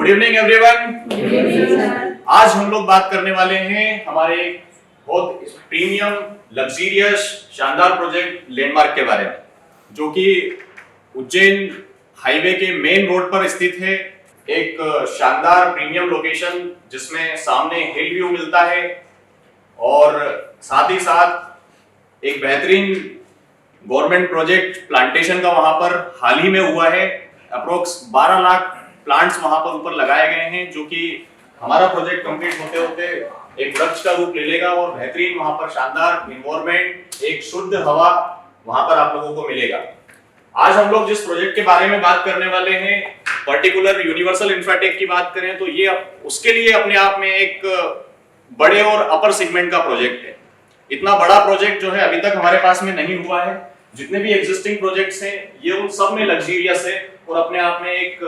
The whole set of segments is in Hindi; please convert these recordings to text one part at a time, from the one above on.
Evening everyone. आज हम लोग बात करने वाले हैं हमारे बहुत प्रीमियम लग्जरियस शानदार प्रोजेक्ट लैंडमार्क के बारे में, जो कि उज्जैन हाईवे के मेन रोड पर स्थित है। एक शानदार प्रीमियम लोकेशन जिसमें सामने हिल व्यू मिलता है और साथ ही साथ एक बेहतरीन गवर्नमेंट प्रोजेक्ट प्लांटेशन का वहां पर हाल ही में हुआ है। अप्रोक्स 12 लाख प्लांट्स वहां पर ऊपर लगाए गए हैं, जो कि हमारा प्रोजेक्ट कंप्लीट होते होते एक वृक्ष का रूप ले लेगा और बेहतरीन वहां पर शानदार एनवायरनमेंट, एक शुद्ध हवा वहां पर आप लोगों को मिलेगा। आज हम लोग जिस प्रोजेक्ट के बारे में बात करने वाले हैं, पर्टिकुलर यूनिवर्सल इंफ्राटेक की बात करें तो ये उसके लिए अपने आप में एक बड़े और अपर सेगमेंट का प्रोजेक्ट है। इतना बड़ा प्रोजेक्ट जो है अभी तक हमारे पास में नहीं हुआ है। जितने भी एग्जिस्टिंग प्रोजेक्ट्स हैं ये उन सब में लग्जरियस है और अपने आप में एक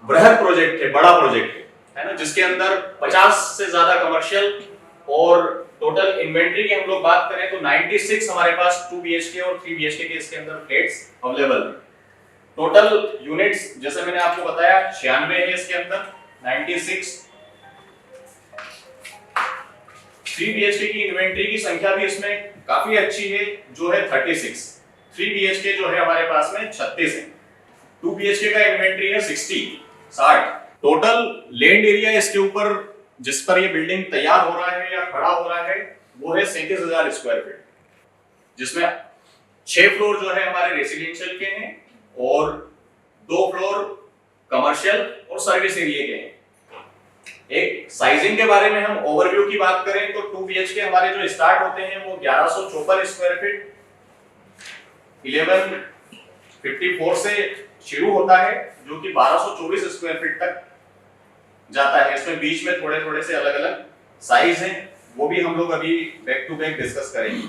बृहद प्रोजेक्ट है, बड़ा प्रोजेक्ट है ना, जिसके अंदर 50 से ज्यादा कमर्शियल और टोटल इन्वेंटरी की हम लोग बात करें तो 96 हमारे पास 2 BHK और 3 BHK के इसके अंदर फ्लैट्स अवेलेबल है। टोटल यूनिट्स जैसे मैंने आपको बताया 96 है इसके अंदर, 96 3 BHK की इन्वेंटरी की संख्या भी इसमें काफी अच्छी है, जो है 36। 3 BHK जो है हमारे पास में 36 है। 2 BHK का इन्वेंटरी है 60। टोटल लैंड एरिया इसके ऊपर जिस पर ये बिल्डिंग तैयार हो रहा है या खड़ा हो रहा है वो है 37,000 स्क्वायर फीट, जिसमें 6 फ्लोर जो है हमारे रेसिडेंशियल के हैं और 2 फ्लोर कमर्शियल और सर्विस एरिया के हैं। एक साइजिंग के बारे में हम ओवरव्यू की बात करें तो 2 BHK हमारे जो स्टार्ट होते हैं वो 1154 स्क्वायर फीट 1154 से शुरू होता है, जो कि 1224 स्क्वायर फीट तक जाता है। इसमें बीच में थोड़े थोड़े से अलग अलग साइज हैं, वो भी हम लोग अभी बैक टू बैक डिस्कस करेंगे।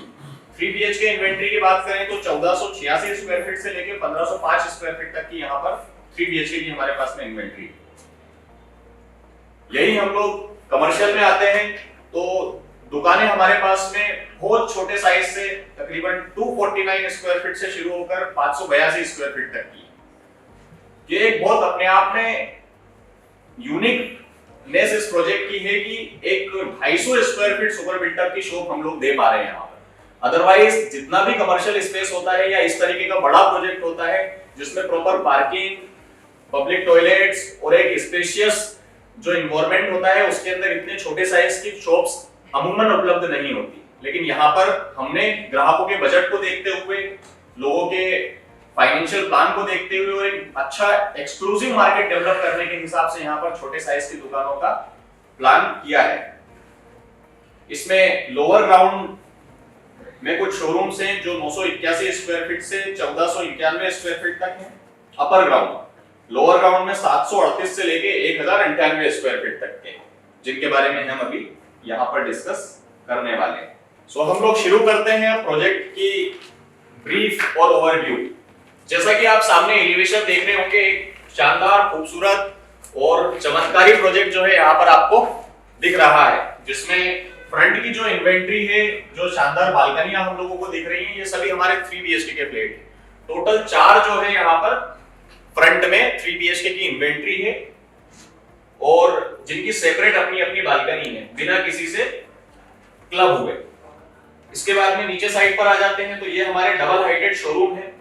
3 BHK इन्वेंटरी की बात करें तो 1486 स्क्वायर फीट से लेकर 1505 स्क्वायर फीट तक की यहाँ पर 3 BHK की हमारे पास में इन्वेंटरी है। यही हम लोग कमर्शियल में आते हैं तो दुकानें हमारे पास में बहुत छोटे साइज से तकरीबन 249 स्क्वायर फीट से शुरू होकर 582 स्क्वायर फीट तक की। ये एक बहुत अपने आप में यूनिकनेस इस प्रोजेक्ट की है कि एक 250 स्क्वायर फीट सुपर बिल्टअप की शॉप हम लोग दे पा रहे हैं यहाँ पर। अदरवाइज जितना भी कमर्शियल स्पेस होता है या इस तरीके का बड़ा प्रोजेक्ट होता है जिसमें प्रॉपर पार्किंग, पब्लिक टॉयलेट्स और एक स्पेशियस जो एनवायरनमेंट होता है, उसके अंदर इतने छोटे साइज की शॉप्स अमूमन उपलब्ध नहीं होती। लेकिन यहाँ पर हमने ग्राहकों के बजट को देखते हुए, लोगों के फाइनेंशियल प्लान को देखते हुए और एक अच्छा एक्सक्लूसिव मार्केट डेवलप करने के हिसाब से यहाँ पर छोटे साइज की दुकानों का प्लान किया है। इसमें लोअर ग्राउंड में कुछ शोरूम्स हैं जो 981 स्क्वायर फीट से 1491 स्क्वायर फीट तक हैं। अपर ग्राउंड, लोअर ग्राउंड में 738 से लेके 1098 स्क्वायर फीट तक के, जिनके बारे में हम अभी यहाँ पर डिस्कस करने वाले हैं। सो हम लोग शुरू करते हैं प्रोजेक्ट की ब्रीफ और ओवरव्यू। जैसा कि आप सामने एलिवेशन देख रहे होंगे, एक शानदार, खूबसूरत और चमत्कारी प्रोजेक्ट जो है यहाँ पर आपको दिख रहा है, जिसमें फ्रंट की जो इन्वेंटरी है, जो शानदार बालकनियां हम लोगों को दिख रही हैं, ये सभी हमारे 3 BHK के फ्लैट हैं। टोटल 4 जो है यहाँ पर फ्रंट में 3 BHK की इन्वेंटरी है और जिनकी सेपरेट अपनी अपनी बालकनी है, बिना किसी से क्लब हुए। इसके बाद में नीचे साइड पर आ जाते हैं तो ये हमारे डबल हाइटेड शोरूम है,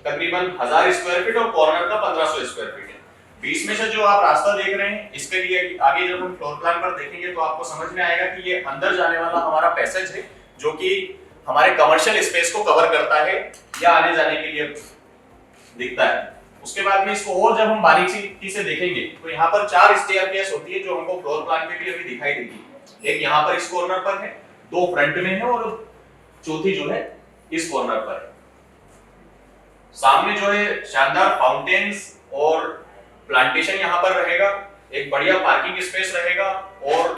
तकरीबन 1000 स्क्वायर फीट और कॉर्नर का 1500 स्क्वायर फीट है। बीच में से जो आप रास्ता देख रहे हैं, इसके लिए आगे जब हम फ्लोर प्लान पर देखेंगे तो आपको समझ में आएगा कि ये अंदर जाने वाला हमारा पैसेज है, जो कि हमारे कमर्शियल स्पेस को कवर करता है या आने जाने के लिए दिखता है। उसके बाद में इसको और जब हम बारीकी से देखेंगे तो यहाँ पर 4 स्टेयरकेस होती है, जो हमको फ्लोर प्लान पे भी अभी दिखाई देगी। एक यहाँ पर इस कॉर्नर पर है, 2 फ्रंट में है और चौथी जो है इस कॉर्नर पर है। सामने जो है शानदार फाउंटेन्स और प्लांटेशन यहाँ पर रहेगा, एक बढ़िया पार्किंग स्पेस रहेगा और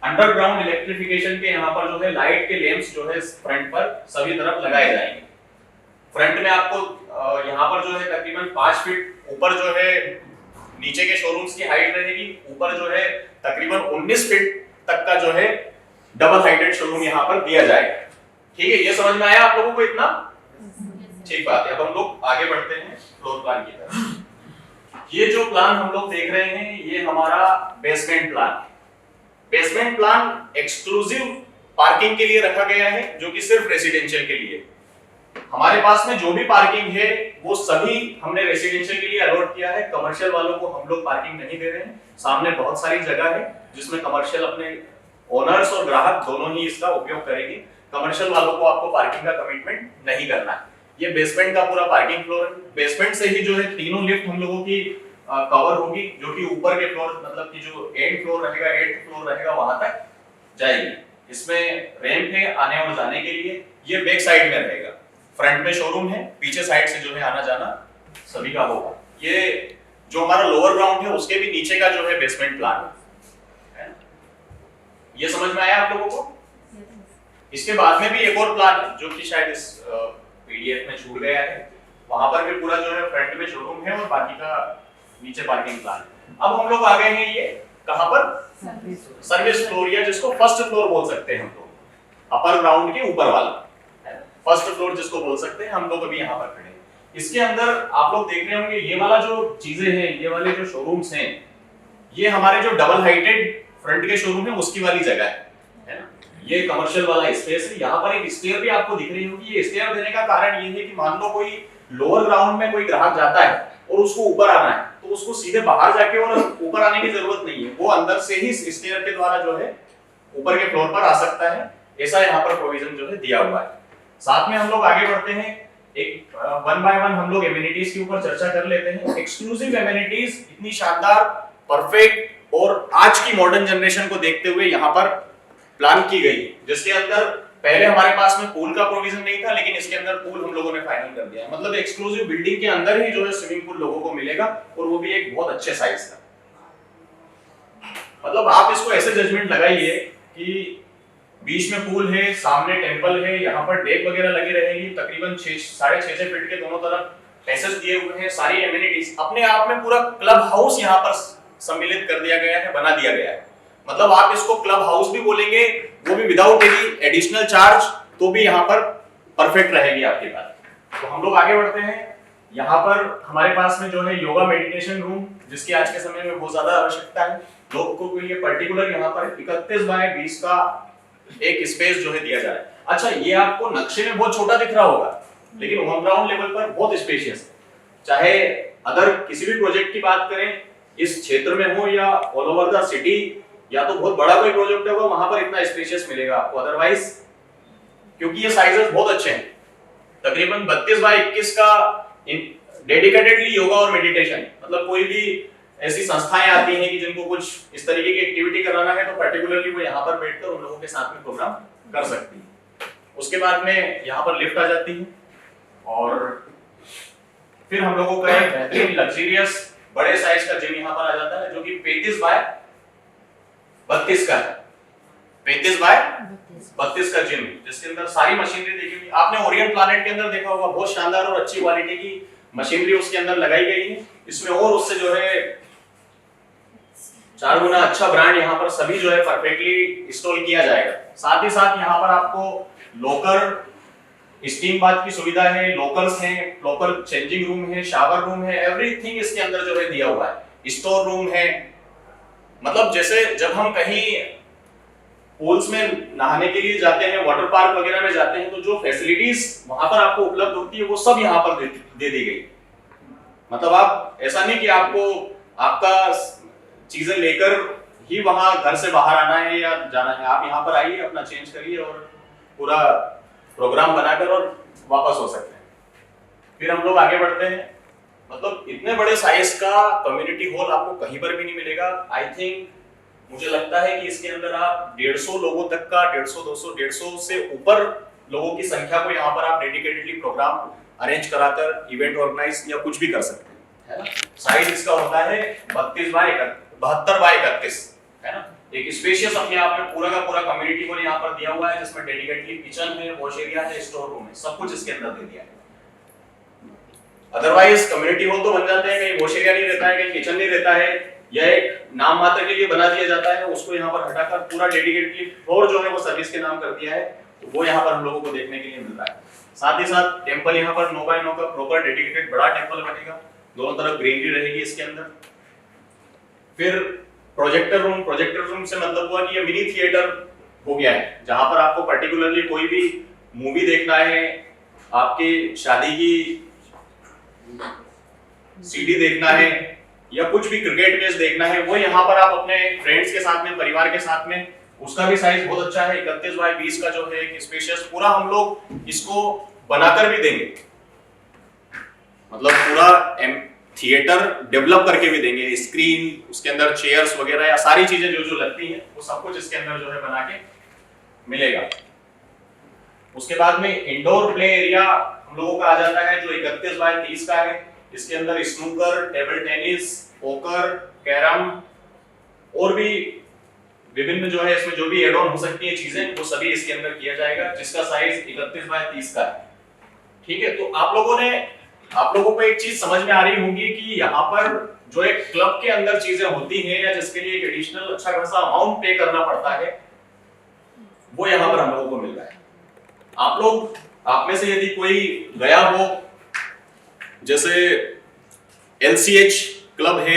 अंडरग्राउंड इलेक्ट्रिफिकेशन के यहाँ पर जो है लाइट के लैंप्स जो है फ्रंट पर सभी तरफ लगाए जाएंगे। फ्रंट में आपको यहाँ पर जो है तकरीबन 5 फीट ऊपर जो है नीचे के शोरूम्स की हाइट रहेगी, ऊपर जो है तकरीबन 19 फीट तक का जो है डबल हाइटेड शोरूम यहाँ पर दिया जाएगा। ठीक है, ये समझ में आया आप लोगों को इतना? ठीक बात है। अब हम लोग आगे बढ़ते हैं फ्लोर प्लान की तरफ। ये जो प्लान हम लोग देख रहे हैं ये हमारा बेसमेंट प्लान है। बेसमेंट प्लान एक्सक्लूसिव पार्किंग के लिए रखा गया है, जो कि सिर्फ रेसिडेंशियल के लिए। हमारे पास में जो भी पार्किंग है वो सभी हमने रेसिडेंशियल के लिए अलॉट किया है। कमर्शियल वालों को हम लोग पार्किंग नहीं दे रहे हैं। सामने बहुत सारी जगह है जिसमें कमर्शियल अपने ओनर्स और ग्राहक दोनों ही इसका उपयोग करेंगे। कमर्शियल वालों को आपको पार्किंग का कमिटमेंट नहीं करना है। ये बेसमेंट का पूरा पार्किंग फ्लोर है। बेसमेंट से ही जो है तीनों लिफ्ट हम लोगों की कवर होगी, जो कि ऊपर के फ्लोर मतलब कि जो एंड फ्लोर रहेगा, 8th फ्लोर रहेगा, वहां तक जाएगी। इसमें रैंप है आने और जाने के लिए। ये बैक साइड में रहेगा, फ्रंट में शोरूम है, पीछे साइड से जो है आना जाना सभी का होगा। ये जो हमारा लोअर ग्राउंड है उसके भी नीचे का जो है बेसमेंट प्लान है। ये समझ में आया आप लोगों को? इसके बाद में भी एक और प्लान है जो कि शायद इस पीडीएफ में छूट गया है। वहां पर भी पूरा जो है फ्रंट में शोरूम है और बाकी का नीचे पार्किंग प्लान है। अब हम लोग आ गए हैं ये कहां पर? सर्विस फ्लोर, या जिसको फर्स्ट फ्लोर बोल सकते हैं हम लोग, अपर ग्राउंड के ऊपर वाला फर्स्ट फ्लोर जिसको बोल सकते हैं। हम लोग अभी यहाँ पर खड़े हैं। इसके अंदर आप लोग देख रहे होंगे ये वाला जो चीजें हैं, ये वाले जो शोरूम्स हैं, ये हमारे जो डबल हाइटेड फ्रंट के शोरूम है उसकी वाली जगह है ना। ये कमर्शियल वाला स्पेस है। यहाँ पर एक स्टेयर भी आपको दिख रही होगी। ये स्टेयर देने का कारण ये है कि मान लो कोई लोअर ग्राउंड में कोई ग्राहक जाता है और उसको ऊपर आना है, तो उसको सीधे बाहर जाके और ऊपर आने की जरूरत नहीं है। वो अंदर से ही स्टेयर के द्वारा जो है ऊपर के फ्लोर पर आ सकता है। ऐसा यहाँ पर प्रोविजन जो है दिया हुआ है। साथ में हम लोग आगे बढ़ते हैं। एक वन बाय वन हम लोग एमिनिटीज के ऊपर चर्चा कर लेते हैं। एक्सक्लूसिव एमिनिटीज इतनी शानदार, परफेक्ट और आज की मॉडर्न जनरेशन को देखते हुए यहाँ पर प्लान की गई, जिसके अंदर पहले हमारे पास में पूल का प्रोविजन नहीं था, लेकिन इसके अंदर पूल हम लोगों ने फाइनल कर दिया है। मतलब एक्सक्लूसिव बिल्डिंग के अंदर ही जो है स्विमिंग पूल लोगों को मिलेगा, और वो भी एक बहुत अच्छे साइज का। मतलब आप इसको ऐसे जजमेंट लगाइए कि बीच में पूल है, सामने टेंपल है, यहाँ पर डेक वगैरह लगी रहेगी। तकरीबन 6.5 फीट के दोनों तरफ पैसेज दिए हुए हैं। सारी एमिनिटीज अपने आप में पूरा क्लब हाउस यहाँ पर सम्मिलित कर दिया गया है, बना दिया गया है। मतलब आप इसको क्लब हाउस भी बोलेंगे, वो भी विदाउट एनी एडिशनल चार्ज, तो भी यहाँ पर परफेक्ट रहेगी आपकी बात। तो हम लोग आगे बढ़ते हैं। यहाँ पर हमारे पास में जो है योगा मेडिटेशन रूम, जिसकी आज के समय में बहुत ज्यादा आवश्यकता है लोगों के लिए। पर्टिकुलर यहाँ पर 31 बाय 20 का एक स्पेस जो है दिया जा रहा है। अच्छा, ये आपको नक्शे में बहुत छोटा दिख रहा होगा, लेकिन ऑन ग्राउंड लेवल पर बहुत स्पेशियस है। चाहे अदर किसी भी प्रोजेक्ट की बात करें, इस क्षेत्र में हो या ऑल ओवर द सिटी, या तो बहुत बड़ा कोई प्रोजेक्ट होगा, वहां पर इतना स्पेशियस मिलेगा आपको। अदरवाइज क्योंकि ये साइजेस बहुत अच्छे हैं, तकरीबन 32 बाय 21 का डेडिकेटेडली योगा और मेडिटेशन। मतलब कोई भी ऐसी संस्थाएं आती हैं कि जिनको कुछ इस तरीके की एक्टिविटी कराना है, तो पर्टिकुलरली वो यहाँ पर बैठकर उन लोगों के साथ में प्रोग्राम कर सकती है। उसके बाद में यहाँ पर लिफ्ट आ जाती है, और फिर हम लोगों का एक बेहतरीन लग्जरियस बड़े साइज का जिम यहाँ पर आ जाता है, जो कि 35 बाय 32 का है। 35 बाय 32 का जिम, जिसके अंदर सारी मशीनरी देखी। आपने ओरिएंट प्लैनेट के अंदर देखा होगा, बहुत शानदार और अच्छी क्वालिटी की मशीनरी उसके अंदर लगाई गई है। इसमें और उससे जो है 4 गुना अच्छा ब्रांड यहाँ पर सभी जो है परफेक्टली इंस्टॉल किया जाएगा। साथ ही साथ यहाँ पर आपको लॉकर, स्टीम बाथ की सुविधा है, लॉकर्स हैं, प्रॉपर चेंजिंग रूम है, शावर रूम है, एवरीथिंग इसके अंदर जो है दिया हुआ है। स्टोर रूम है। मतलब जैसे जब हम कहीं पूल्स में नहाने के लिए जाते हैं, वाटर पार्क वगैरह में जाते हैं, तो जो फैसिलिटीज वहां पर आपको उपलब्ध होती है वो सब यहाँ पर दे दी गई। मतलब आप ऐसा नहीं कि आपको आपका चीजें लेकर ही वहां घर से बाहर आना है या जाना है। आप यहाँ पर आइए, अपना चेंज करिए और पूरा प्रोग्राम बनाकर और वापस हो सकते हैं। फिर हम लोग आगे बढ़ते हैं। मतलब इतने बड़े साइज का कम्युनिटी हॉल आपको कहीं पर भी नहीं मिलेगा। आई थिंक, मुझे लगता है कि इसके अंदर आप 150 लोगों तक का, 150, 200, 150 से ऊपर लोगों की संख्या को यहाँ पर आप डेडिकेटेडली प्रोग्राम अरेंज कराकर इवेंट ऑर्गेनाइज या कुछ भी कर सकते हैं, है ना। साइज इसका होता है 72 बाय 31, है ना। एक स्पेशियस अपने आप में पूरा का पूरा कम्युनिटी हॉल यहाँ पर दिया हुआ है, जिसमें डेडिकेटली किचन है, वॉश एरिया है, स्टोर रूम है, सब कुछ इसके अंदर दे दिया है। अदरवाइज कम्युनिटी हॉल तो बन जाते हैं, कहीं वॉश एरिया नहीं रहता है, कहीं किचन नहीं रहता है, या एक नाम मात्र के लिए बना दिया जाता है। उसको यहाँ पर हटाकर पूरा डेडिकेटली फ्लोर जो है वो सर्विस के नाम कर दिया है, तो वो यहाँ पर हम लोगों को देखने के लिए मिलता है। साथ ही साथ टेंपल यहाँ पर 9 बाय 9 का प्रॉपर डेडिकेटेड बड़ा टेंपल बनेगा, दोनों तरफ ग्रीनरी रहेगी इसके अंदर। फिर प्रोजेक्टर रूम से मतलब हुआ कि ये मिनी थिएटर हो गया है, जहां पर आपको पर्टिकुलरली कोई भी मूवी देखना है, आपकी शादी की सीडी देखना है, या कुछ भी क्रिकेट मैच देखना है, वो यहाँ पर आप अपने फ्रेंड्स के साथ में, परिवार के साथ में, उसका भी साइज बहुत अच्छा है, 31x20 का जो है एक स्पेशियस, पूरा हम लोग इसको बनाकर भी देंगे, मतलब पूरा थिएटर डेवलप करके भी देंगे, स्क्रीन, उसके अंदर चेयर्स वगैरह या सारी चीजें जो जो लगती हैं वो सब कुछ इसके अंदर जो है बना के मिलेगा। उसके बाद में इंडोर प्ले एरिया हम लोगों का आ जाता है जो 31x30 का है। इसके अंदर snooker, table tennis, poker, carrom और भी विभिन्न जो है इसमें जो भी एड ऑन हो सकती है चीजें, वो सभी इसके अंदर किया जाएगा, जिसका साइज 31x30 का है। ठीक है, तो आप लोगों को एक चीज समझ में आ रही होगी कि यहाँ पर जो एक क्लब के अंदर चीजें होती हैं या जिसके लिए एक एडिशनल अच्छा खासा अमाउंट पे करना पड़ता है, वो यहाँ पर हम लोगों को मिल रहा है। आप में से यदि कोई गया हो, जैसे LCH क्लब है,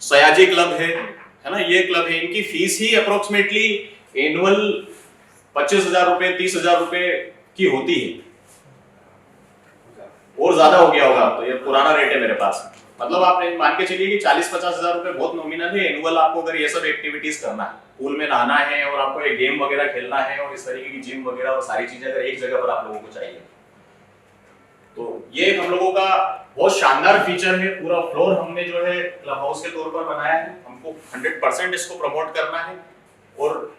सयाजी क्लब है ना, ये क्लब है, इनकी फीस ही अप्रोक्सीमेटली एनुअल 25,000 रुपए 30,000 रुपए की होती है, और ज्यादा हो गया होगा, तो ये पुराना रेट है मेरे पास। मतलब आप मान के चलिए कि 40-50,000 रुपए बहुत नॉमिनल है एनुअल, आपको अगर ये सब एक्टिविटीज करना है, पूल में नहाना है और आपको एक गेम वगैरह खेलना है और इस तरीके की जिम वगैरह और सारी चीजें अगर एक जगह पर आप लोगों को चाहिए, तो ये हम लोगों का बहुत शानदार फीचर है। पूरा फ्लोर हमने जो है क्लब हाउस के तौर पर बनाया है, हमको 100% इसको प्रमोट करना है, और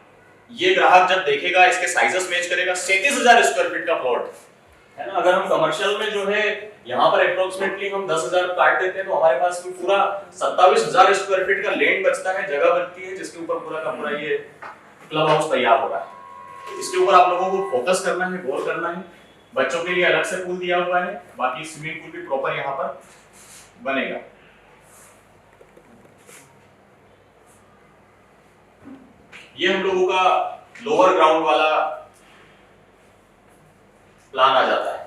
ये ग्राहक जब देखेगा, इसके साइजेस मैच करेगा, 37,000 स्क्वायर फीट का प्लॉट है ना। अगर हम कमर्शियल में जो है यहाँ पर अप्रोक्सीमेटली हम 10,000 काट देते हैं, तो हमारे पास में पूरा 27,000 स्क्वायर फीट का लैंड बचता है, जगह बचती है, जिसके ऊपर पूरा का पूरा ये क्लब हाउस तैयार हो रहा है। इसके ऊपर आप लोगों को फोकस करना है, गौर करना है। बच्चों के लिए अलग से पूल दिया हुआ है, बाकी स्विमिंग पूल भी प्रॉपर यहाँ पर बनेगा। ये हम लोगों का लोअर ग्राउंड वाला प्लान आ जाता है।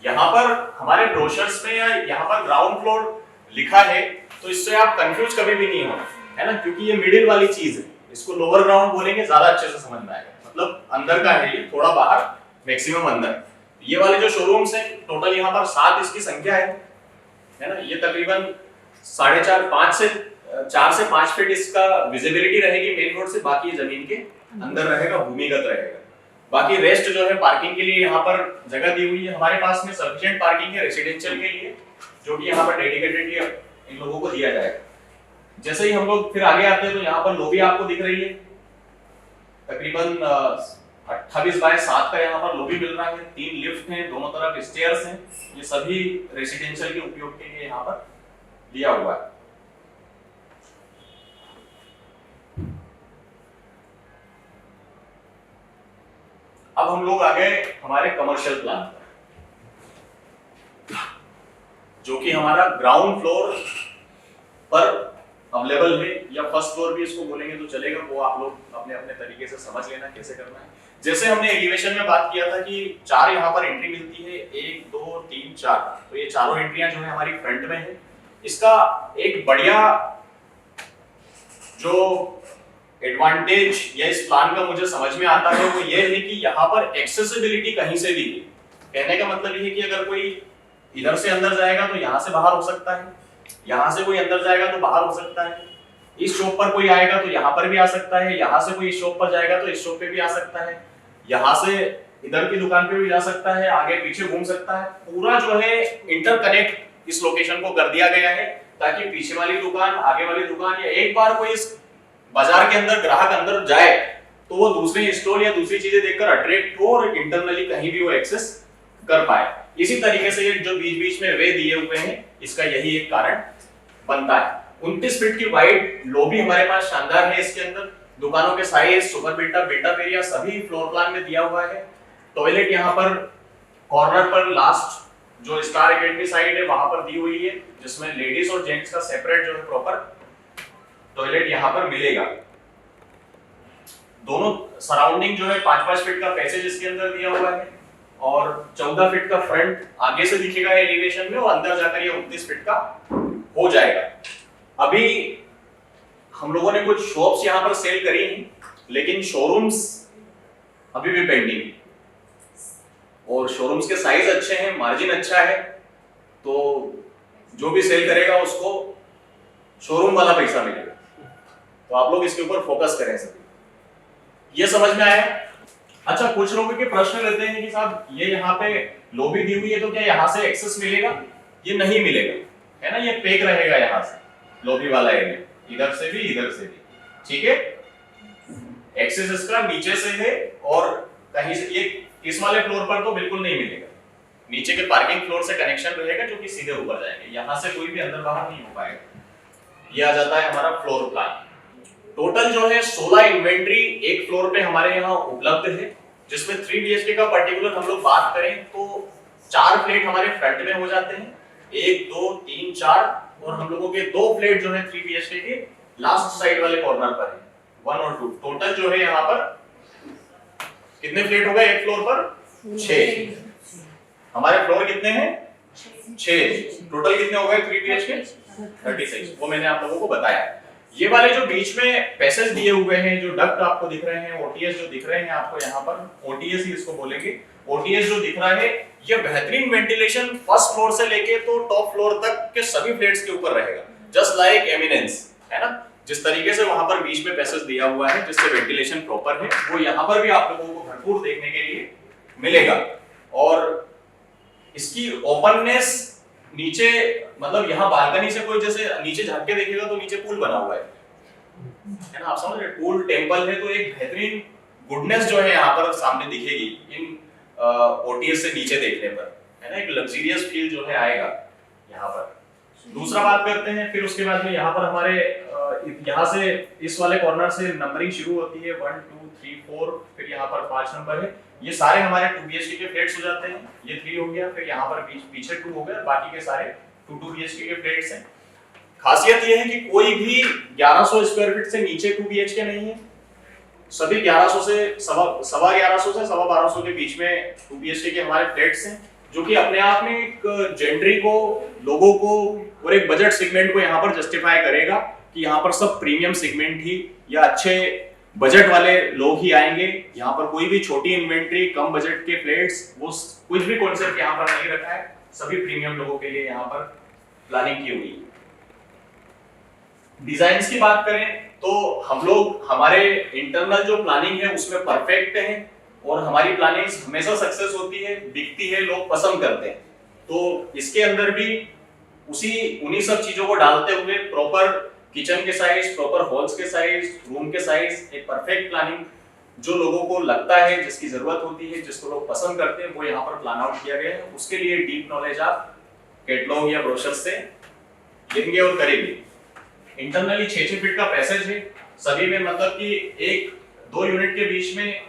यहां पर हमारे ब्रोशर्स में या यहां पर ग्राउंड फ्लोर लिखा है, तो इससे आप कंफ्यूज कभी भी नहीं होना, है ना, क्योंकि ये मिडिल वाली चीज है, इसको लोअर ग्राउंड बोलेंगे, ज्यादा अच्छे से समझ में आएगा। मतलब अंदर का है ये, थोड़ा बाहर, मैक्सिमम अंदर। ये वाले जो शोरूम्स हैं, टोटल यहाँ पर 7 इसकी संख्या है ना। ये तकरीबन 4 से 5 फीट इसका विजिबिलिटी रहेगी मेन रोड से, बाकी जमीन के अंदर रहेगा, भूमिगत रहेगा। बाकी रेस्ट जो है पार्किंग के लिए यहाँ पर जगह दी हुई है। हमारे पास में सफिशिएंट पार्किंग है रेसिडेंशियल के लिए, जो कि यहाँ पर डेडिकेटेडली इन लोगों को दिया जाएगा। जैसे ही हम लोग फिर आगे आते हैं, तो यहाँ पर लॉबी आपको दिख रही है, तकरीबन 28x7 का यहाँ पर लॉबी मिल रहा है। 3 लिफ्ट हैं, दोनों तरफ स्टेयर्स हैं, ये सभी रेसिडेंशियल के उपयोग के लिए यहाँ पर दिया हुआ है। अब हम लोग आ गए हमारे कमर्शियल प्लान पर, जो कि हमारा ग्राउंड फ्लोर पर अवेलेबल है, या फर्स्ट फ्लोर भी इसको बोलेंगे तो चलेगा, वो आप लोग अपने अपने तरीके से समझ लेना कैसे करना है। जैसे हमने एलिवेशन में बात किया था कि 4 यहाँ पर एंट्री मिलती है, 1 2 3 4, तो ये चारों एंट्रियां जो है हमारी फ्रंट में है। इसका एक बढ़िया जो एडवांटेज या इस प्लान का मुझे समझ में आता है, वो ये है कि यहाँ पर एक्सेसिबिलिटी कहीं से भी है। कहने का मतलब ये है कि अगर कोई इधर से अंदर जाएगा तो यहाँ से बाहर हो सकता है, यहाँ से कोई अंदर जाएगा तो बाहर हो सकता है, इस शॉप पर कोई आएगा तो यहाँ पर भी आ सकता है, यहाँ से कोई इस शॉप पर जाएगा तो इस शॉप पे भी आ सकता है, यहाँ से इधर की दुकान पे भी जा सकता है, आगे पीछे घूम सकता है। पूरा जो है इंटरकनेक्ट इस लोकेशन को कर दिया गया है, ताकि पीछे वाली दुकान, आगे वाली दुकान, या एक बार कोई इस बाजार के अंदर ग्राहक अंदर जाए तो वो दूसरे स्टॉल या दूसरी चीजें देखकर अट्रैक्ट हो और इंटरनली कहीं भी वो एक्सेस कर पाए। इसी तरीके से ये जो बीच बीच में वे दिए हुए हैं, इसका यही एक कारण बनता है। 29 फीट की वाइड लॉबी हमारे पास शानदार है। इसके अंदर दुकानों के size, super built up, built up area सभी फ्लोर प्लान में दिया हुआ है। टॉयलेट यहाँ पर कॉर्नर पर लास्ट जो स्टार एकेडमी साइड है वहां पर दी हुई है, जिसमें लेडीज और जेंट्स का सेपरेट जो है प्रॉपर टॉयलेट यहाँ पर मिलेगा। दोनों सराउंडिंग जो है 5-5 फीट का पैसेज इसके अंदर दिया हुआ है, और 14 फीट का फ्रंट आगे से दिखेगा एलिवेशन में, और अंदर जाकर ये 29 फीट का हो जाएगा। अभी हम लोगों ने कुछ शॉप्स यहाँ पर सेल करी हैं, लेकिन शोरूम्स अभी भी पेंडिंग है, और शोरूम्स के साइज अच्छे हैं, मार्जिन अच्छा है, तो जो भी सेल करेगा उसको शोरूम वाला पैसा मिलेगा। तो आप लोग इसके ऊपर फोकस करें सभी। ये समझ में आया? अच्छा, कुछ लोगों के प्रश्न रहते हैं कि साहब ये यहाँ पे लॉबी दी हुई है तो क्या यहाँ से एक्सेस मिलेगा? ये नहीं मिलेगा, है ना, ये पेक रहेगा यहाँ से लॉबी वाला एरिया, इधर से भी इधर से भी, ठीक है। एक्सेस इसका नीचे से है, और कहीं से ये इस वाले फ्लोर पर तो बिल्कुल नहीं मिलेगा, नीचे के पार्किंग फ्लोर से कनेक्शन रहेगा जो कि सीधे ऊपर जाएंगे, यहाँ से कोई भी अंदर बाहर नहीं हो पाएगा। ये आ जाता है हमारा फ्लोर प्लान। टोटल जो है 16 इन्वेंट्री एक फ्लोर पे हमारे यहाँ उपलब्ध है, जिसमें 3 BHK का पर्टिकुलर हम लोग बात करें तो 4 फ्लैट हमारे फ्रंट में हो जाते हैं, 1 2 3 4, और हम लोगों के 2 फ्लैट जो है 3 BHK के लास्ट साइड वाले कॉर्नर पर है, 1 और 2। टोटल जो है यहाँ पर कितने फ्लैट हो गए एक फ्लोर पर? 6। हमारे फ्लोर कितने हैं? 6। टोटल कितने हो गए 3 BHK? 36। वो मैंने आप लोगों को बताया। ये वाले जो बीच में पैसेज दिए हुए हैं, जो डक्ट आपको दिख रहे हैं, ओटीएस जो दिख रहे हैं आपको यहाँ पर, ओटीएस ही इसको बोलेंगे, ओटीएस जो दिख रहा है ये बेहतरीन वेंटिलेशन फर्स्ट फ्लोर से लेके तो टॉप फ्लोर तक के सभी फ्लैट्स के ऊपर रहेगा, जस्ट लाइक एमिनेंस, है ना। जिस तरीके से वहां पर बीच में पैसेज दिया हुआ है जिससे वेंटिलेशन प्रॉपर है, वो यहाँ पर भी आप लोगों को भरपूर देखने के लिए मिलेगा। और इसकी ओपननेस नीचे, मतलब यहाँ बालकनी से कोई जैसे नीचे झांक के देखेगा तो नीचे पूल बना हुआ है ना, आप समझ रहे, पूल टेंपल है, तो एक बेहतरीन गुडनेस जो है यहाँ पर सामने दिखेगी इन ओटीएस से नीचे देखने पर, है ना, एक लग्जरियस फील जो है आएगा यहाँ पर। दूसरा बात करते हैं, फिर उसके बाद में यहाँ पर हमारे यहाँ से इस वाले कॉर्नर से नंबरिंग शुरू होती है, 1 2 3 4, फिर यहाँ पर 5 नंबर है। ये सारे हमारे 2 BHK के फ्लैट्स हो जाते हैं, ये 3 हो गया, फिर यहाँ पर पीछे 2 हो गया, बाकी के सारे 2 BHK के फ्लैट्स हैं। खासियत ये है कि कोई भी 1100 स्क्वायर फीट से नीचे 2 BHK नहीं है, सभी 1100 से सवा 1100 से सवा 1200 के बीच में 2 BHK के हमारे फ्लैट्स हैं, जो कि अपने आप में एक जेंट्री को, लोगों को और एक बजट सेगमेंट को यहाँ पर जस्टिफाई करेगा कि यहाँ पर सब प्रीमियम सेगमेंट ही या अच्छे बजट वाले लोग ही आएंगे। यहाँ पर कोई भी छोटी इन्वेंट्री, कम बजट के फ्लैट्स, वो कुछ भी कॉन्सेप्ट यहाँ पर नहीं रखा है, सभी प्रीमियम लोगों के लिए यहाँ पर प्लानिंग की हुई है। डिजाइन्स की बात करें तो हम लोग, हमारे इंटरनल जो प्लानिंग है उसमें परफेक्ट है, और हमारी प्लानिंग हमेशा सक्सेस होती है, दिखती है, लोग पसंद करते हैं। तो इसके अंदर भी उन्हीं सब चीजों को डालते हुए प्रॉपर किचन के साइज, प्रॉपर हॉल्स के साइज, रूम के साइज, एक परफेक्ट प्लानिंग जो लोगों को लगता है, जिसकी जरूरत होती है, जिसको लोग पसंद करते हैं, वो यहाँ पर प्लान आउट किया गया है। उसके लिए डीप नॉलेज आप कैटलॉग या ब्रोशर से लेंगे और करेंगे। इंटरनली 6-6 फीट का पैसेज है सभी में, मतलब कि 1-2 यूनिट के बीच में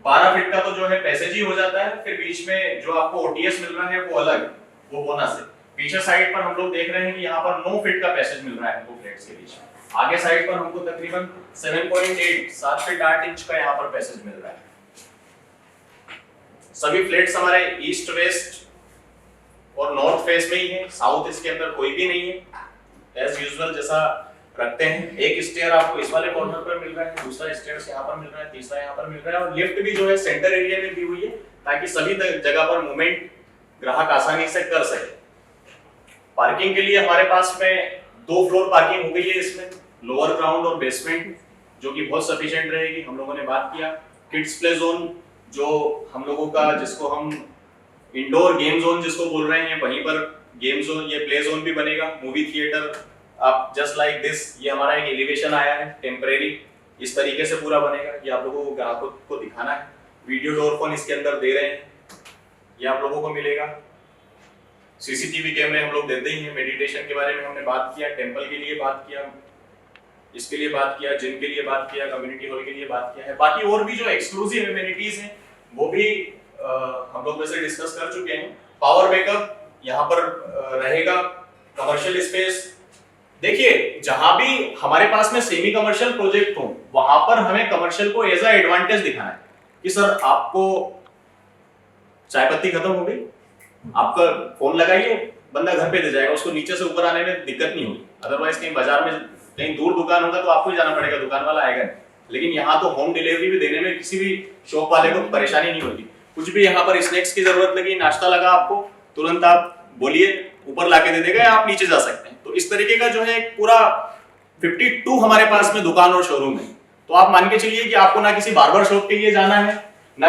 12 फीट का तो जो है पैसेज ही हो जाता है, फिर बीच में जो आपको ओटीएस मिल रहा है वो अलग, वो बोनस है। पीछे साइड पर हम लोग देख रहे हैं कि यहाँ पर 9 फीट का पैसेज मिल रहा है दो फ्लैट्स के बीच में। आगे साइड पर हमको तकरीबन 7 फीट 8 इंच का यहाँ पर पैसेज मिल रहा है। सभी फ्लैट्स हमारे ईस्ट वेस्ट और नॉर्थ फेस में ही है, साउथ इसके अंदर कोई भी नहीं है। एज यूजुअल जैसा रखते हैं, एक स्टेयर आपको इस वाले कॉर्नर पर मिल रहा है, दूसरा स्टेयर्स यहाँ पर मिल रहा है, तीसरा यहाँ पर मिल रहा है, और लिफ्ट भी जो है सेंटर एरिया में दी हुई है ताकि सभी जगह पर मूवमेंट ग्राहक आसानी से कर सके। पार्किंग के लिए हमारे पास में 2 फ्लोर पार्किंग हो गई है इसमें, लोअर ग्राउंड और बेसमेंट, जो कि बहुत सफिशिएंट रहेगी। हम लोगों ने बात किया किड्स प्ले जोन, जो हम लोगों का, जिसको हम इंडोर गेम जोन जिसको बोल रहे हैं, वहीं पर गेम जोन, ये प्ले जोन भी बनेगा। मूवी थिएटर, आप जस्ट लाइक दिस, ये हमारा एक एलिवेशन आया है टेम्परेरी, इस तरीके से पूरा बनेगा। ये आप लोगों को ग्राहकों को दिखाना है। वीडियो डोर फोन इसके अंदर दे रहे हैं, ये आप लोगों को मिलेगा। सीसीटीवी कैमरे हम लोग देते ही हैं। मेडिटेशन के बारे में हमने बात किया, टेंपल के लिए बात किया, इसके लिए बात किया, जिम के लिए बात किया, कम्युनिटी हॉल के लिए बात किया है। बाकी और भी जो एक्सक्लूसिव एमिनिटीज हैं वो भी हम लोग वैसे डिस्कस कर चुके हैं। पावर बैकअप यहाँ पर रहेगा, कमर्शियल स्पेस। देखिए, जहां भी हमारे पास में सेमी कमर्शियल प्रोजेक्ट हो, वहां पर हमें कमर्शियल को एज अ एडवांटेज दिखाना है कि सर आपको चाय पत्ती खत्म हो गई, आपका फोन लगाइए, बंदा घर पे दे जाएगा, उसको नीचे से ऊपर आने में दिक्कत नहीं होगी। अदरवाइज कहीं बाजार में कहीं दूर दुकान होगा तो आपको ही जाना पड़ेगा, दुकान वाला आएगा नहीं। लेकिन यहाँ तो होम डिलीवरी भी देने में किसी भी शॉप वाले को परेशानी नहीं होगी। कुछ भी यहाँ पर स्नैक्स की जरूरत लगी, नाश्ता लगा आपको, तुरंत आप बोलिए, ऊपर लाके दे देगा, या आप नीचे जा सकते हैं। तो इस तरीके का जो है एक पूरा 52 हमारे पास में दुकान और शोरूम है। तो आप मान के चलिए कि आपको ना किसी बार्बर शॉप के लिए जाना है, ना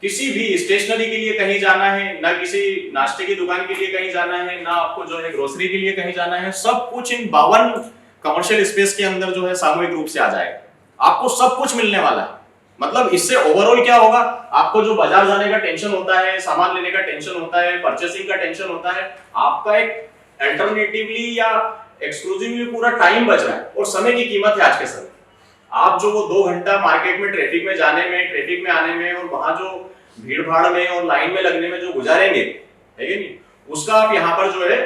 किसी भी स्टेशनरी के लिए कहीं जाना है, ना किसी नाश्ते की दुकान के लिए कहीं जाना है, ना आपको जो है ग्रोसरी के लिए कहीं जाना है। सब कुछ इन 52 कमर्शियल स्पेस के अंदर जो है सामूहिक रूप से आ जाएगा, आपको सब कुछ मिलने वाला है। मतलब इससे ओवरऑल क्या होगा, आपको जो बाजार जाने का टेंशन होता है, सामान लेने का टेंशन होता है, परचेसिंग का टेंशन होता है, आपका एक अल्टरनेटिवली या एक्सक्लूसिवली पूरा टाइम बच रहा है। और समय की कीमत है आज के समय। आप जो वो 2 घंटा मार्केट में ट्रैफिक में जाने में, ट्रैफिक में आने में, और वहां जो भीड़ भाड़ में और लाइन में लगने में जो गुजारेंगे, है कि नहीं, उसका आप यहाँ पर जो है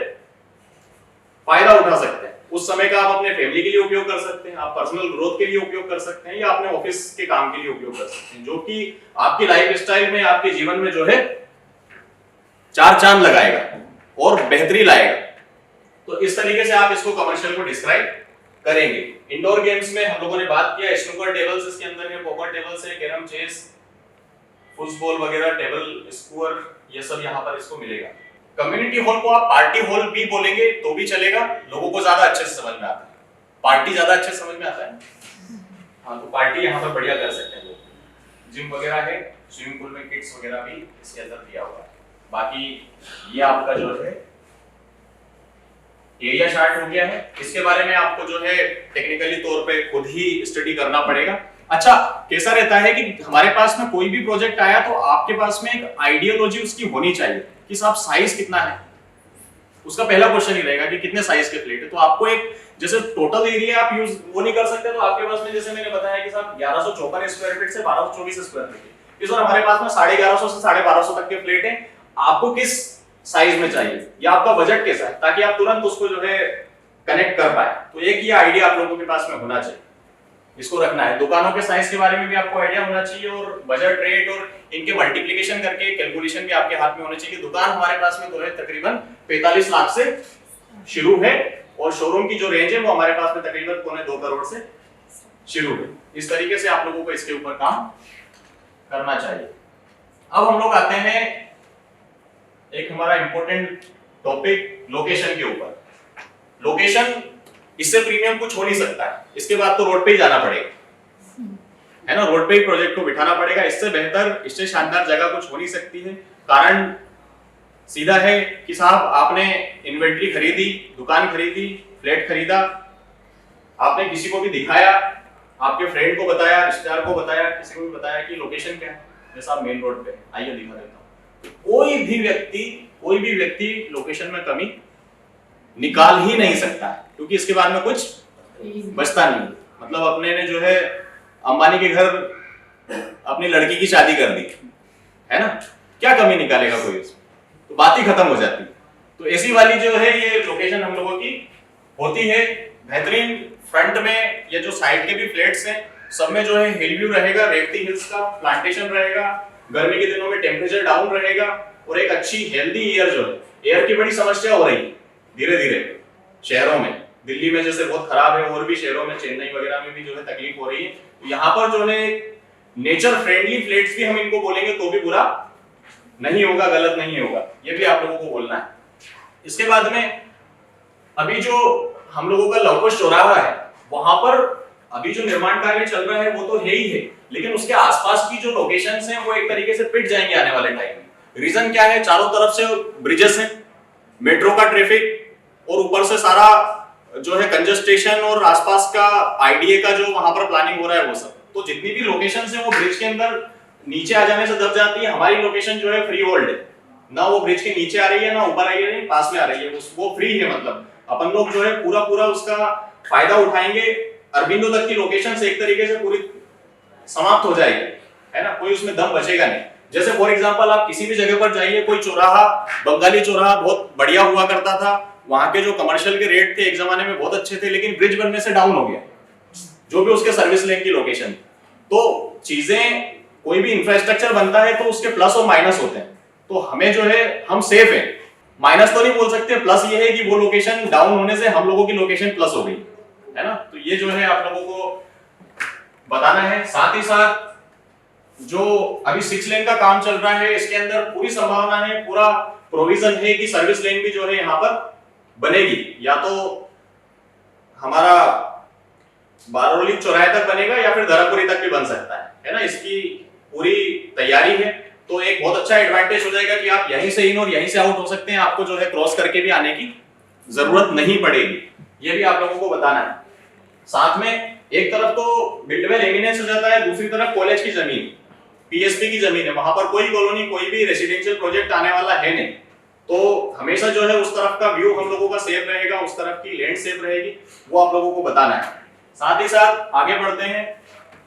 फायदा उठा सकते हैं। उस समय का आप अपने फैमिली के लिए उपयोग कर सकते हैं, आप पर्सनल ग्रोथ के लिए उपयोग कर सकते हैं, या अपने ऑफिस के काम के लिए उपयोग कर सकते हैं, जो कि आपकी लाइफ स्टाइल में, आपके जीवन में जो है 4 चांद लगाएगा और बेहतरी लाएगा। तो इस तरीके से आप इसको कमर्शियल को डिस्क्राइब करेंगे। इंडोर गेम्स में हम लोगों ने बात किया, स्नूकर टेबल्स इसके अंदर है, पोकर टेबल्स है, कैरम, चेस, फुटबॉल वगैरह, टेबल स्क्वायर, ये सब यहाँ पर इसको मिलेगा। कम्युनिटी हॉल को आप पार्टी हॉल भी बोलेंगे तो भी चलेगा, लोगों को ज्यादा अच्छे से समझ में आता है, पार्टी ज्यादा अच्छे से समझ में आता है। हाँ, तो पार्टी यहाँ पर बढ़िया कर सकते हैं लोग। जिम वगैरह है, स्विमिंग पूल में किड्स वगैरह भी इसके अंदर दिया हुआ है। बाकी ये आपका जो है एरिया चार्ट हो गया है। इसके बारे में आपको जो है टेक्निकली तौर पे खुद ही स्टडी करना पड़ेगा। अच्छा, कैसा रहता है कि हमारे पास में कोई भी प्रोजेक्ट आया तो आपके पास में एक आइडियोलॉजी उसकी होनी चाहिए कि साहब साइज कितना है। उसका पहला क्वेश्चन ही रहेगा कि कितने साइज के प्लेट है। तो आपको एक जैसे टोटल एरिया आप यूज वो नहीं कर सकते, तो आपके पास में जैसे मैंने बताया कि साहब 1154 स्क्वायर फीट से 1224 स्क्वायर फीट, इस बार हमारे पास में 1150 से 1250 तक के प्लेट है। आपको किस साइज में चाहिए या आपका बजट कैसा है, ताकि आप तुरंत उसको जो है कनेक्ट कर पाए। तो एक ये आइडिया आप लोगों के पास में होना चाहिए, इसको रखना है। दुकानों के साइज के बारे में भी आपको आइडिया होना चाहिए, और बजट रेट और इनके मल्टीप्लिकेशन करके कैलकुलेशन भी आपके हाथ में होने चाहिए। दुकान हमारे पास में तो है तकरीबन 45 लाख से शुरू है, और शोरूम की जो रेंज है वो हमारे पास में तकरीबन 2.25 करोड़ से शुरू है। इस तरीके से आप लोगों को इसके ऊपर काम करना चाहिए। अब हम लोग आते हैं एक हमारा इंपॉर्टेंट टॉपिक लोकेशन के ऊपर। लोकेशन, इससे प्रीमियम कुछ हो नहीं सकता है। इसके बाद तो रोड पे ही जाना पड़ेगा, है ना, रोड पे ही प्रोजेक्ट को बिठाना पड़ेगा। इससे बेहतर, इससे शानदार जगह कुछ हो नहीं सकती है। कारण सीधा है कि साहब आपने इन्वेंट्री खरीदी, दुकान खरीदी, फ्लैट खरीदा, आपने किसी को भी दिखाया, आपके फ्रेंड को बताया, रिश्तेदार को बताया, किसी को भी बताया कि लोकेशन क्या है, जैसा आप मेन रोड पे, आइए दिखा देता हूं। कोई भी व्यक्ति लोकेशन में कमी निकाल ही नहीं सकता, क्योंकि इसके बाद में कुछ बचता नहीं। मतलब अपने ने जो है अंबानी के घर अपनी लड़की की शादी कर दी, है ना, क्या कमी निकालेगा कोई उसमें, तो बात ही खत्म हो जाती। तो ऐसी वाली जो है ये लोकेशन हम लोगों की होती है। बेहतरीन फ्रंट में ये जो साइड के भी फ्लैट्स हैं सब में जो है हिल व्यू रहेगा, रेवती हिल्स का प्लांटेशन रहेगा, गर्मी के दिनों में टेम्परेचर डाउन रहेगा, और एक अच्छी हेल्दी एयर जो है, एयर की बड़ी समस्या हो रही है धीरे धीरे शहरों में। दिल्ली में जैसे बहुत खराब है, और भी शहरों में, चेन्नई वगैरह में भी जो है तकलीफ हो रही है। तो यहाँ पर जो है नेचर फ्रेंडली फ्लैट्स भी हम इनको बोलेंगे तो भी बुरा नहीं होगा, गलत नहीं होगा, ये भी आप लोगों को बोलना है। इसके बाद में अभी जो हम लोगों का लवकुश चौराहा है, वहां पर अभी जो निर्माण कार्य चल रहा है वो तो है ही है, लेकिन उसके आसपास की जो लोकेशंस हैं वो एक तरीके से पिट जाएंगे आने वाले टाइम में। रीजन क्या है, चारों तरफ से ब्रिजेस हैं, मेट्रो का ट्रैफिक, और ऊपर से सारा जो है कंजस्टेशन, और आसपास का आईडीए का जो वहां पर प्लानिंग हो रहा है वो सब। तो जितनी भी लोकेशंस हैं वो ब्रिज के अंदर नीचे आ जाने से दब जाती है। हमारी लोकेशन जो है फ्री होल्ड है, ना वो ब्रिज के नीचे आ रही है, ना ऊपर आ रही है, पास में आ रही है, वो फ्री है। मतलब अपन लोग जो है पूरा उसका फायदा उठाएंगे। अरबिंदो तक की लोकेशन से एक तरीके से पूरी समाप्त हो जाएगी, है ना, कोई उसमें दम बचेगा नहीं। जैसे फॉर एग्जांपल आप किसी भी जगह पर जाइए, कोई चौराहा, बंगाली चौराहा बहुत बढ़िया हुआ करता था, वहां के जो कमर्शियल के रेट थे एक जमाने में बहुत अच्छे थे, लेकिन ब्रिज बनने से डाउन हो गया, जो भी उसके सर्विस लेन की लोकेशन। तो चीजें कोई भी इंफ्रास्ट्रक्चर बनता है तो उसके प्लस और माइनस होते हैं, तो हमें जो है हम सेफ है, माइनस तो नहीं बोल सकते, प्लस ये है कि वो लोकेशन डाउन होने से हम लोगों की लोकेशन प्लस हो गई है ना। तो ये जो है आप लोगों को बताना है। साथ ही साथ जो अभी 6 लेन का काम चल रहा है इसके अंदर पूरी संभावना है, पूरा प्रोविजन है कि सर्विस लेन भी जो है यहाँ पर बनेगी, या तो हमारा बारौली चौराहे तक बनेगा या फिर धर्मपुरी तक भी बन सकता है ना। इसकी पूरी तैयारी है, तो एक बहुत अच्छा एडवांटेज हो जाएगा कि आप यहीं से इन और यहीं से आउट हो सकते हैं, आपको जो है क्रॉस करके भी आने की जरूरत नहीं पड़ेगी, ये भी आप लोगों को बताना है। साथ में एक तरफ तो बिल्डवेल एमिनेंस हो जाता है, दूसरी तरफ कॉलेज की जमीन, पीएसपी की जमीन है, वहां पर कोई कॉलोनी कोई भी रेसिडेंशियल प्रोजेक्ट आने वाला है नहीं, तो हमेशा जो है उस तरफ का व्यू हम लोगों का सेफ रहेगा, उस तरफ की लैंड सेफ रहेगी, वो आप लोगों को बताना है। साथ ही साथ आगे बढ़ते हैं,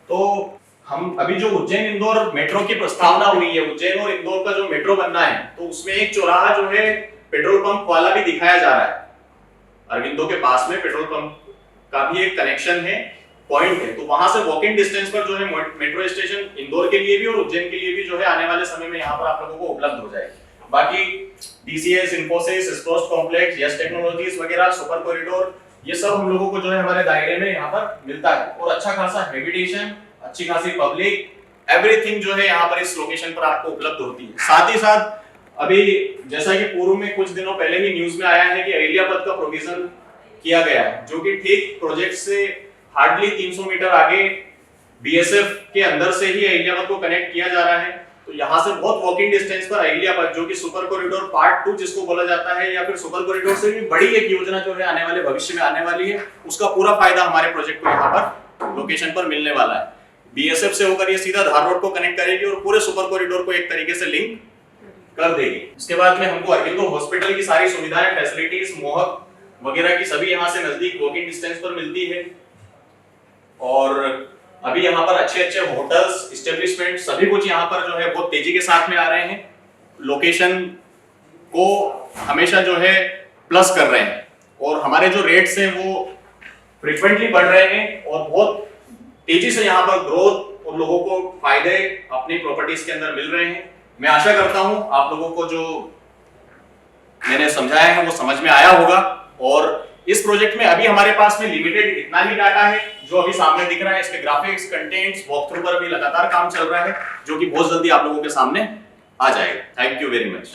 तो हम अभी जो उज्जैन इंदौर मेट्रो की प्रस्तावना हुई है, उज्जैन और इंदौर का जो मेट्रो बनना है, तो उसमें एक चौराहा जो है पेट्रोल पंप वाला भी दिखाया जा रहा है, अरविंदो के पास में पेट्रोल पंप का भी एक कनेक्शन है, पॉइंट है, तो वहां से वॉकिंग डिस्टेंस पर जो है मेट्रो स्टेशन इंदौर के लिए भी और उज्जैन के लिए भी जो है आने वाले समय में यहाँ पर आप लोगों को उपलब्ध हो जाएगी। बाकी डीसीएस, इंफोसिस, स्ट्रोस्ट कॉम्प्लेक्स, यस टेक्नोलॉजीज वगैरह, सुपर कॉरिडोर, ये सब हम लोगों को जो है हमारे दायरे में यहाँ पर मिलता है, और अच्छा खासा हैबिटेशन, अच्छी खासी पब्लिक, एवरीथिंग जो है यहाँ पर इस लोकेशन पर आपको उपलब्ध होती है। साथ ही साथ अभी जैसा कि पूर्व में कुछ दिनों पहले ही न्यूज में आया है कि अहिल्या पथ का प्रोविजन किया गया है, जो कि ठीक प्रोजेक्ट से हार्डली 300 मीटर आगे बीएसएफ के अंदर से ही अहिल्या पथ को कनेक्ट किया जा रहा है, तो यहाँ से बहुत वॉकिंग डिस्टेंस पर अहिल्या पथ, जो कि सुपर कॉरिडोर पार्ट 2 जिसको बोला जाता है, या फिर सुपर कॉरिडोर से भी बड़ी एक योजना जो है आने वाले भविष्य में आने वाली है, उसका पूरा फायदा हमारे प्रोजेक्ट को यहाँ पर लोकेशन पर मिलने वाला है। बीएसएफ से होकर ये सीधा धार रोड को कनेक्ट करेगी और पूरे सुपर कॉरिडोर को एक तरीके से लिंक कर देगी। इसके बाद में हमको अरविंदो हॉस्पिटल की सारी सुविधाएं, फैसिलिटीज, मोहक वगैरह की सभी यहाँ से नजदीक वॉकिंग डिस्टेंस पर मिलती है, और अभी यहाँ पर अच्छे अच्छे होटल्स, एस्टेब्लिशमेंट, सभी कुछ यहाँ पर जो है बहुत तेजी के साथ में आ रहे हैं, लोकेशन को हमेशा जो है प्लस कर रहे हैं, और हमारे जो रेट्स हैं वो फ्रीक्वेंटली बढ़ रहे हैं, और बहुत तेजी से यहाँ पर ग्रोथ और लोगों को फायदे अपनी प्रॉपर्टीज के अंदर मिल रहे हैं। मैं आशा करता हूं आप लोगों को जो मैंने समझाया है वो समझ में आया होगा, और इस प्रोजेक्ट में अभी हमारे पास में लिमिटेड इतना ही डाटा है जो अभी सामने दिख रहा है। इसके ग्राफिक्स, कंटेंट्स, वॉक थ्रू पर अभी लगातार काम चल रहा है, जो कि बहुत जल्दी आप लोगों के सामने आ जाएगा। Thank you very much.